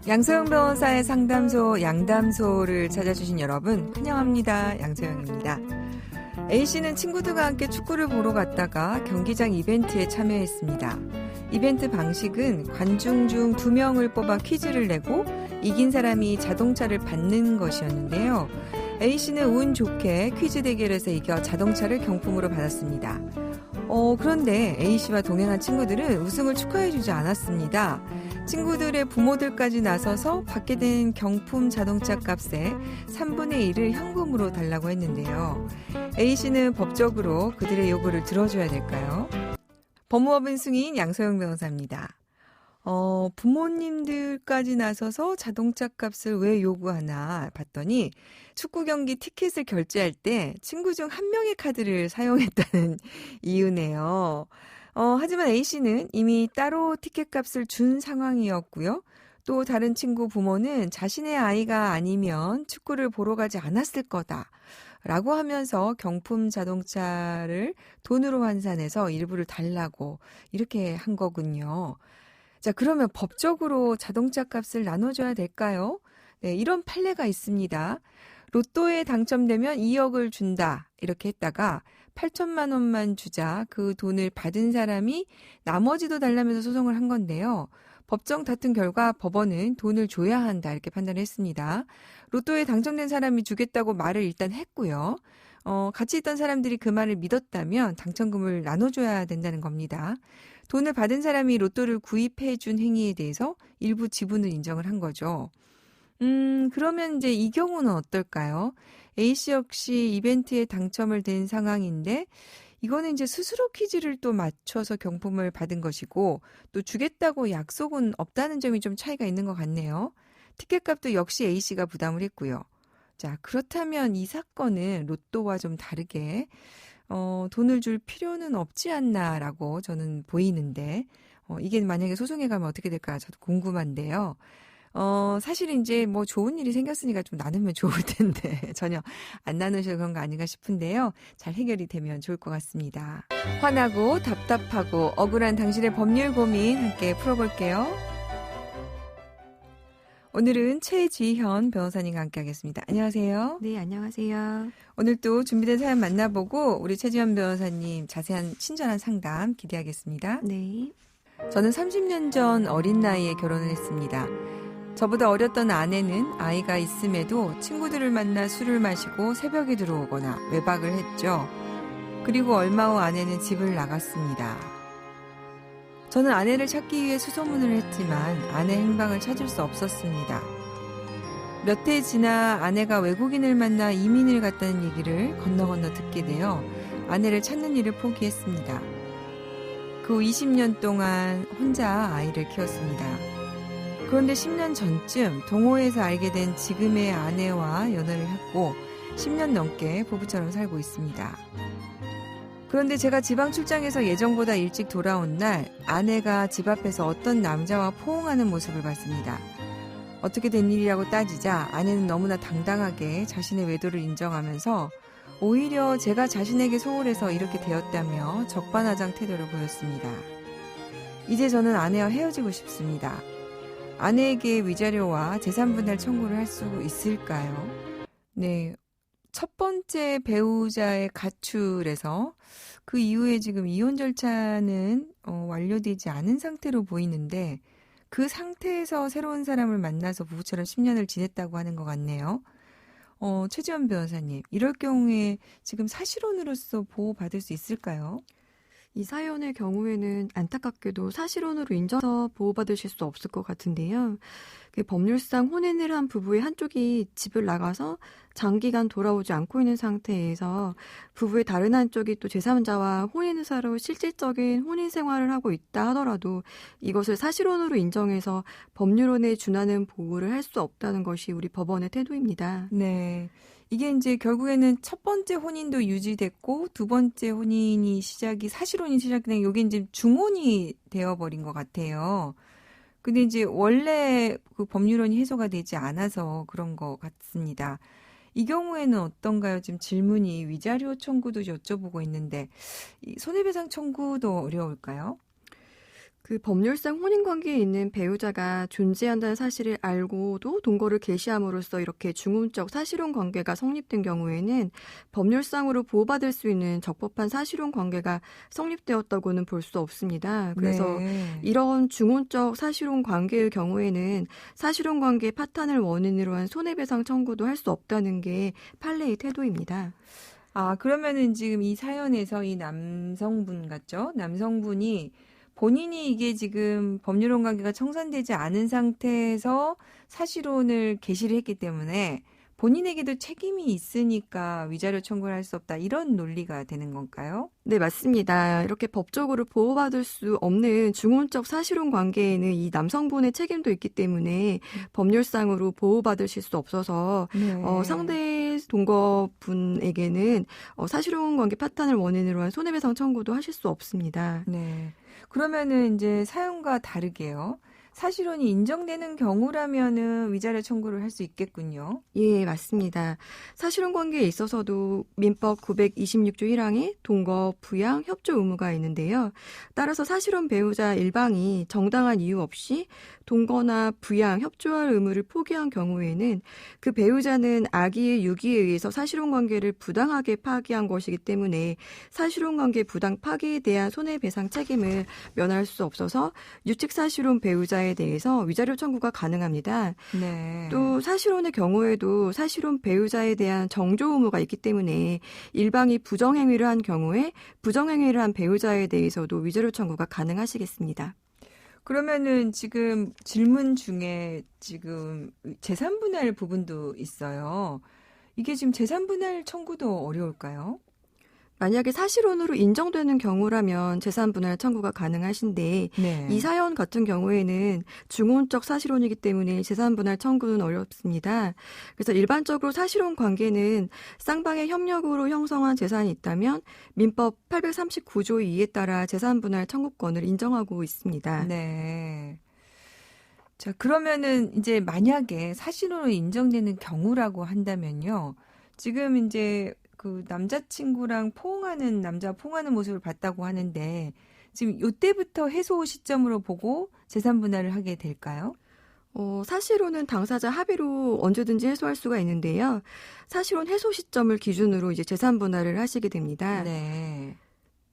양소영 변호사의 상담소 양담소를 찾아주신 여러분 환영합니다. 양소영입니다. A씨는 친구들과 함께 축구를 보러 갔다가 경기장 이벤트에 참여했습니다. 이벤트 방식은 관중 중 2명을 뽑아 퀴즈를 내고 이긴 사람이 자동차를 받는 것이었는데요. A씨는 운 좋게 퀴즈 대결에서 이겨 자동차를 경품으로 받았습니다. 그런데 A씨와 동행한 친구들은 우승을 축하해주지 않았습니다. 친구들의 부모들까지 나서서 받게 된 경품 자동차 값의 3분의 1을 현금으로 달라고 했는데요. A씨는 법적으로 그들의 요구를 들어줘야 될까요? 법무법인 승인 양소영 변호사입니다. 부모님들까지 나서서 자동차 값을 왜 요구하나 봤더니 축구 경기 티켓을 결제할 때 친구 중 한 명의 카드를 사용했다는 이유네요. 하지만 A씨는 이미 따로 티켓 값을 준 상황이었고요. 또 다른 친구 부모는 자신의 아이가 아니면 축구를 보러 가지 않았을 거다 라고 하면서 경품 자동차를 돈으로 환산해서 일부를 달라고 이렇게 한 거군요. 자, 그러면 법적으로 자동차 값을 나눠줘야 될까요? 네, 이런 판례가 있습니다. 로또에 당첨되면 2억을 준다 이렇게 했다가 8천만 원만 주자 그 돈을 받은 사람이 나머지도 달라면서 소송을 한 건데요. 법정 다툰 결과 법원은 돈을 줘야 한다 이렇게 판단했습니다. 로또에 당첨된 사람이 주겠다고 말을 일단 했고요. 같이 있던 사람들이 그 말을 믿었다면 당첨금을 나눠줘야 된다는 겁니다. 돈을 받은 사람이 로또를 구입해준 행위에 대해서 일부 지분을 인정을 한 거죠. 그러면 이제 이 경우는 어떨까요? A씨 역시 이벤트에 당첨을 된 상황인데 이거는 이제 스스로 퀴즈를 또 맞춰서 경품을 받은 것이고 또 주겠다고 약속은 없다는 점이 좀 차이가 있는 것 같네요. 티켓값도 역시 A씨가 부담을 했고요. 자, 그렇다면 이 사건은 로또와 좀 다르게 돈을 줄 필요는 없지 않나라고 저는 보이는데 이게 만약에 소송에 가면 어떻게 될까 저도 궁금한데요. 사실 이제 뭐 좋은 일이 생겼으니까 좀 나누면 좋을 텐데 전혀 안 나누셔서 그런 거 아닌가 싶은데요. 잘 해결이 되면 좋을 것 같습니다. 화나고 답답하고 억울한 당신의 법률 고민 함께 풀어볼게요. 오늘은 최지현 변호사님과 함께 하겠습니다. 안녕하세요. 네, 안녕하세요. 오늘 또 준비된 사연 만나보고 우리 최지현 변호사님 자세한 친절한 상담 기대하겠습니다. 네. 저는 30년 전 어린 나이에 결혼을 했습니다. 저보다 어렸던 아내는 아이가 있음에도 친구들을 만나 술을 마시고 새벽에 들어오거나 외박을 했죠. 그리고 얼마 후 아내는 집을 나갔습니다. 저는 아내를 찾기 위해 수소문을 했지만 아내 행방을 찾을 수 없었습니다. 몇 해 지나 아내가 외국인을 만나 이민을 갔다는 얘기를 건너 듣게 되어 아내를 찾는 일을 포기했습니다. 그 후 20년 동안 혼자 아이를 키웠습니다. 그런데 10년 전쯤 동호회에서 알게 된 지금의 아내와 연애를 했고 10년 넘게 부부처럼 살고 있습니다. 그런데 제가 지방 출장에서 예정보다 일찍 돌아온 날 아내가 집 앞에서 어떤 남자와 포옹하는 모습을 봤습니다. 어떻게 된 일이라고 따지자 아내는 너무나 당당하게 자신의 외도를 인정하면서 오히려 제가 자신에게 소홀해서 이렇게 되었다며 적반하장 태도를 보였습니다. 이제 저는 아내와 헤어지고 싶습니다. 아내에게 위자료와 재산분할 청구를 할 수 있을까요? 네, 첫 번째 배우자의 가출에서 그 이후에 지금 이혼 절차는 완료되지 않은 상태로 보이는데 그 상태에서 새로운 사람을 만나서 부부처럼 10년을 지냈다고 하는 것 같네요. 최지원 변호사님, 이럴 경우에 지금 사실혼으로서 보호받을 수 있을까요? 이 사연의 경우에는 안타깝게도 사실혼으로 인정해서 보호받으실 수 없을 것 같은데요. 법률상 혼인을 한 부부의 한쪽이 집을 나가서 장기간 돌아오지 않고 있는 상태에서 부부의 다른 한쪽이 또 제3자와 혼인 의사로 실질적인 혼인 생활을 하고 있다 하더라도 이것을 사실혼으로 인정해서 법률혼에 준하는 보호를 할 수 없다는 것이 우리 법원의 태도입니다. 네. 이게 이제 결국에는 첫 번째 혼인도 유지됐고 두 번째 혼인이 사실혼이 시작된 이게 이제 중혼이 되어버린 것 같아요. 근데 이제 원래 그 법률혼이 해소가 되지 않아서 그런 것 같습니다. 이 경우에는 어떤가요? 지금 질문이 위자료 청구도 여쭤보고 있는데 이 손해배상 청구도 어려울까요? 그 법률상 혼인관계에 있는 배우자가 존재한다는 사실을 알고도 동거를 개시함으로써 이렇게 중혼적 사실혼 관계가 성립된 경우에는 법률상으로 보호받을 수 있는 적법한 사실혼 관계가 성립되었다고는 볼 수 없습니다. 그래서 네. 이런 중혼적 사실혼 관계의 경우에는 사실혼 관계 파탄을 원인으로 한 손해배상 청구도 할 수 없다는 게 판례의 태도입니다. 아, 그러면은 지금 이 사연에서 이 남성분 같죠? 남성분이 본인이 이게 지금 법률혼 관계가 청산되지 않은 상태에서 사실혼을 개시를 했기 때문에 본인에게도 책임이 있으니까 위자료 청구를 할 수 없다. 이런 논리가 되는 건가요? 네, 맞습니다. 이렇게 법적으로 보호받을 수 없는 중혼적 사실혼 관계에는 이 남성분의 책임도 있기 때문에 법률상으로 보호받으실 수 없어서 네. 상대 동거분에게는 사실혼 관계 파탄을 원인으로 한 손해배상 청구도 하실 수 없습니다. 네. 그러면은 이제 사연과 다르게요. 사실혼이 인정되는 경우라면은 위자료 청구를 할 수 있겠군요. 예, 맞습니다. 사실혼 관계에 있어서도 민법 926조 1항에 동거, 부양, 협조 의무가 있는데요. 따라서 사실혼 배우자 일방이 정당한 이유 없이 동거나 부양, 협조할 의무를 포기한 경우에는 그 배우자는 악의의 유기에 의해서 사실혼 관계를 부당하게 파기한 것이기 때문에 사실혼 관계 부당 파기에 대한 손해배상 책임을 면할 수 없어서 유책 사실혼 배우자에 대해서 위자료 청구가 가능합니다. 네. 또 사실혼의 경우에도 사실혼 배우자에 대한 정조 의무가 있기 때문에 일방이 부정행위를 한 경우에 부정행위를 한 배우자에 대해서도 위자료 청구가 가능하시겠습니다. 그러면은 지금 질문 중에 지금 재산분할 부분도 있어요. 이게 지금 재산분할 청구도 어려울까요? 만약에 사실혼으로 인정되는 경우라면 재산분할 청구가 가능하신데 네. 이 사연 같은 경우에는 중혼적 사실혼이기 때문에 재산분할 청구는 어렵습니다. 그래서 일반적으로 사실혼 관계는 쌍방의 협력으로 형성한 재산이 있다면 민법 839조 2에 따라 재산분할 청구권을 인정하고 있습니다. 네. 자, 그러면은 이제 만약에 사실혼으로 인정되는 경우라고 한다면요. 지금 이제 그 남자친구랑 남자 포옹하는 모습을 봤다고 하는데 지금 요때부터 해소 시점으로 보고 재산 분할을 하게 될까요? 사실혼은 당사자 합의로 언제든지 해소할 수가 있는데요. 사실혼 해소 시점을 기준으로 이제 재산 분할을 하시게 됩니다. 네.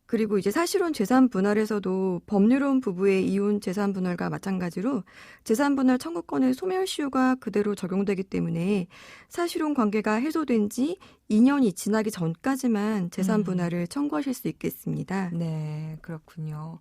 그리고 이제 사실혼 재산 분할에서도 법률혼 부부의 이혼 재산 분할과 마찬가지로 재산 분할 청구권의 소멸시효가 그대로 적용되기 때문에 사실혼 관계가 해소된 지 2년이 지나기 전까지만 재산 분할을 청구하실 수 있겠습니다. 네, 그렇군요.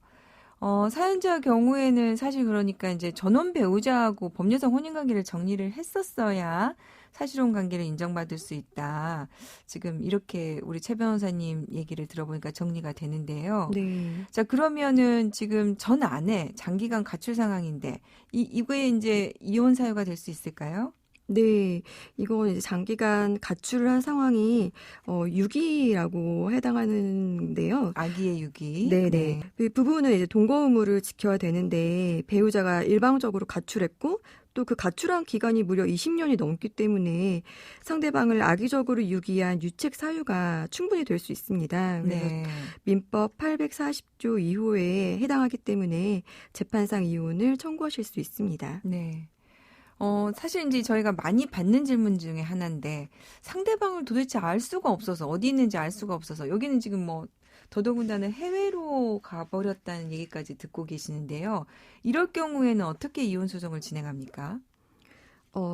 사연자 경우에는 사실 그러니까 이제 전원 배우자하고 법률상 혼인관계를 정리를 했었어야 사실혼 관계를 인정받을 수 있다. 지금 이렇게 우리 최 변호사님 얘기를 들어보니까 정리가 되는데요. 네. 자, 그러면은 지금 전 아내 장기간 가출 상황인데 이거에 이제 이혼 사유가 될 수 있을까요? 네, 이건 이제 장기간 가출을 한 상황이 유기라고 해당하는데요. 아기의 유기. 네네. 네. 그 부부는 이제 동거 의무를 지켜야 되는데 배우자가 일방적으로 가출했고 또 그 가출한 기간이 무려 20년이 넘기 때문에 상대방을 악의적으로 유기한 유책 사유가 충분히 될 수 있습니다. 그래서 네. 민법 840조 2호에 해당하기 때문에 재판상 이혼을 청구하실 수 있습니다. 네. 사실 이제 저희가 많이 받는 질문 중에 하나인데 상대방을 도대체 알 수가 없어서 어디 있는지 알 수가 없어서 여기는 지금 뭐 더더군다나 해외로 가버렸다는 얘기까지 듣고 계시는데요. 이럴 경우에는 어떻게 이혼 소송을 진행합니까?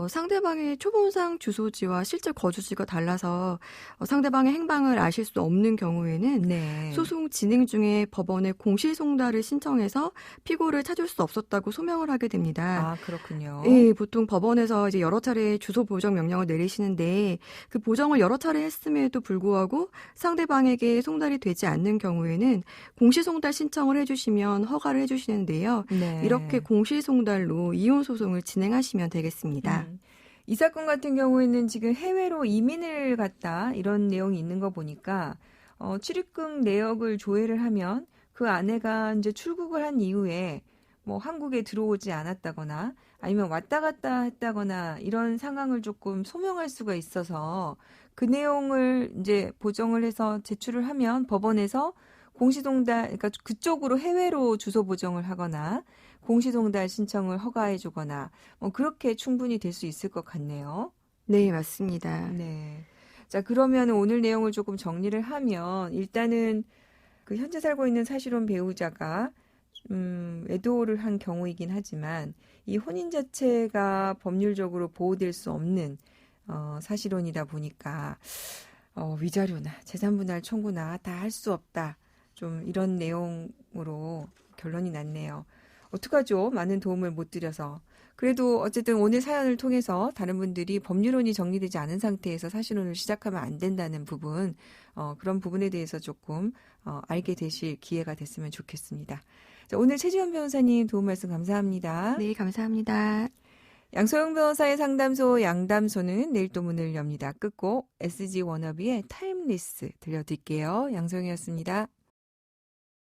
상대방의 초본상 주소지와 실제 거주지가 달라서 상대방의 행방을 아실 수 없는 경우에는 네. 소송 진행 중에 법원에 공시송달을 신청해서 피고를 찾을 수 없었다고 소명을 하게 됩니다. 아, 그렇군요. 예, 보통 법원에서 이제 여러 차례 주소 보정 명령을 내리시는데 그 보정을 여러 차례 했음에도 불구하고 상대방에게 송달이 되지 않는 경우에는 공시송달 신청을 해주시면 허가를 해주시는데요. 네. 이렇게 공시송달로 이혼 소송을 진행하시면 되겠습니다. 이 사건 같은 경우에는 지금 해외로 이민을 갔다 이런 내용이 있는 거 보니까 출입국 내역을 조회를 하면 그 아내가 이제 출국을 한 이후에 뭐 한국에 들어오지 않았다거나 아니면 왔다 갔다 했다거나 이런 상황을 조금 소명할 수가 있어서 그 내용을 이제 보정을 해서 제출을 하면 법원에서 공시동달, 그러니까 그쪽으로 해외로 주소 보정을 하거나 공시동달 신청을 허가해 주거나 뭐 그렇게 충분히 될 수 있을 것 같네요. 네, 맞습니다. 네. 자, 그러면 오늘 내용을 조금 정리를 하면 일단은 그 현재 살고 있는 사실혼 배우자가 외도를 한 경우이긴 하지만 이 혼인 자체가 법률적으로 보호될 수 없는 사실혼이다 보니까 위자료나 재산분할 청구나 다 할 수 없다. 좀 이런 내용으로 결론이 났네요. 어떡하죠? 많은 도움을 못 드려서. 그래도 어쨌든 오늘 사연을 통해서 다른 분들이 법률혼이 정리되지 않은 상태에서 사실혼을 시작하면 안 된다는 부분, 그런 부분에 대해서 조금 알게 되실 기회가 됐으면 좋겠습니다. 자, 오늘 최지원 변호사님 도움 말씀 감사합니다. 네, 감사합니다. 양소영 변호사의 상담소 양담소는 내일 또 문을 엽니다. 끝곡 SG 워너비의 타임리스 들려드릴게요. 양소영이었습니다.